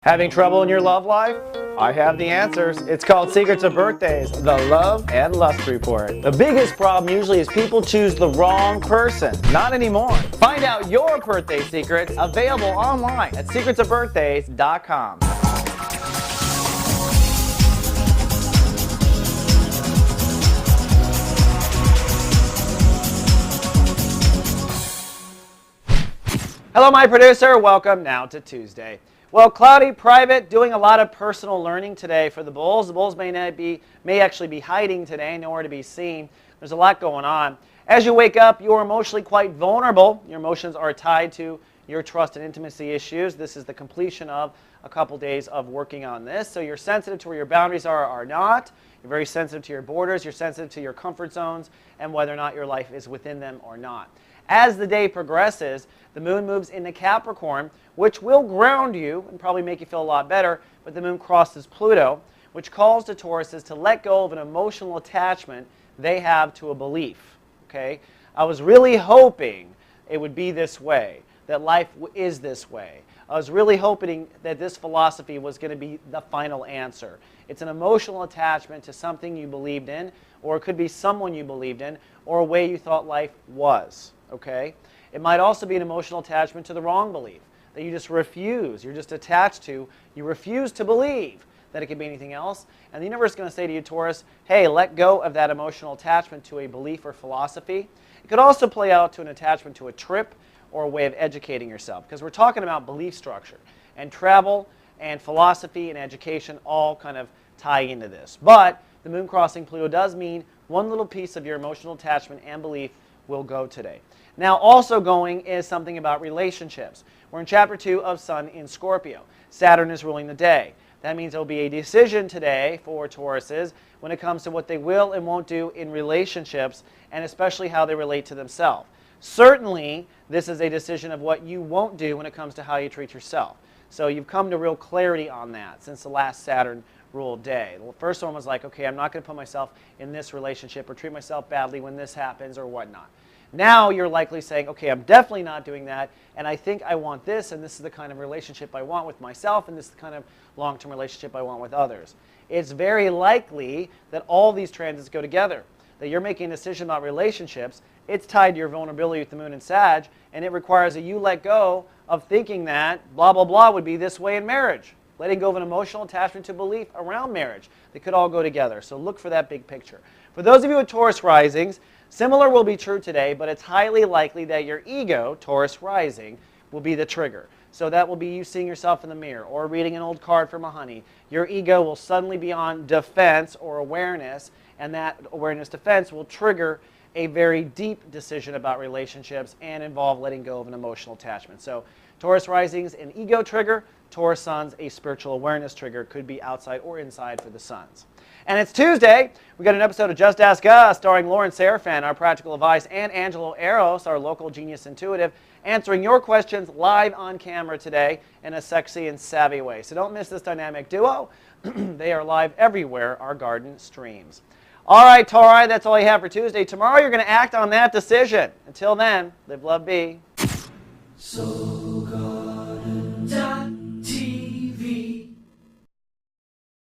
Having trouble in your love life? I have the answers. It's called Secrets of Birthdays, the Love and Lust Report. The biggest problem usually is people choose the wrong person. Not anymore. Find out your birthday secrets, available online at secretsofbirthdays.com. Hello, my producer. Welcome now to Tuesday. Well, cloudy, private, doing a lot of personal learning today for the Bulls. The Bulls may actually be hiding today, nowhere to be seen. There's a lot going on. As you wake up, you're emotionally quite vulnerable. Your emotions are tied to your trust and intimacy issues. This is the completion of a couple days of working on this. So you're sensitive to where your boundaries are or not. You're very sensitive to your borders. You're sensitive to your comfort zones and whether or not your life is within them or not. As the day progresses, the moon moves into Capricorn, which will ground you and probably make you feel a lot better, but the moon crosses Pluto, which calls to Tauruses to let go of an emotional attachment they have to a belief. Okay? I was really hoping it would be this way, that life is this way. I was really hoping that this philosophy was going to be the final answer. It's an emotional attachment to something you believed in, or it could be someone you believed in, or a way you thought life was. Okay? It might also be an emotional attachment to the wrong belief that you just refuse, you're just attached to, you refuse to believe that it could be anything else. And the universe is going to say to you, Taurus, hey, let go of that emotional attachment to a belief or philosophy. It could also play out to an attachment to a trip or a way of educating yourself, because we're talking about belief structure, and travel and philosophy and education all kind of tie into this. But the moon crossing Pluto does mean one little piece of your emotional attachment and belief will go today. Now, also going is something about relationships. We're in chapter 2 of Sun in Scorpio. Saturn is ruling the day. That means there will be a decision today for Tauruses when it comes to what they will and won't do in relationships, and especially how they relate to themselves. Certainly, this is a decision of what you won't do when it comes to how you treat yourself. So you've come to real clarity on that since the last Saturn ruled day. The first one was like, okay, I'm not going to put myself in this relationship or treat myself badly when this happens or whatnot. Now you're likely saying, okay, I'm definitely not doing that, and I think I want this, and this is the kind of relationship I want with myself, and this is the kind of long-term relationship I want with others. It's very likely that all these transits go together, that you're making a decision about relationships. It's tied to your vulnerability with the moon and Sag, and it requires that you let go of thinking that blah, blah, blah would be this way in marriage. Letting go of an emotional attachment to belief around marriage. They could all go together, so look for that big picture. For those of you with Taurus risings, similar will be true today, but it's highly likely that your ego, Taurus rising, will be the trigger. So that will be you seeing yourself in the mirror or reading an old card from a honey. Your ego will suddenly be on defense or awareness, and that awareness defense will trigger a very deep decision about relationships and involve letting go of an emotional attachment. So Taurus risings, an ego trigger. Taurus suns, a spiritual awareness trigger. Could be outside or inside for the suns. And it's Tuesday. We got an episode of Just Ask Us starring Lauren Serafan, our practical advice, and Angelo Eros, our local genius intuitive, answering your questions live on camera today in a sexy and savvy way. So don't miss this dynamic duo. They are live everywhere our garden streams. All right, Tauri, that's all I have for Tuesday. Tomorrow you're going to act on that decision. Until then, live, love, be. So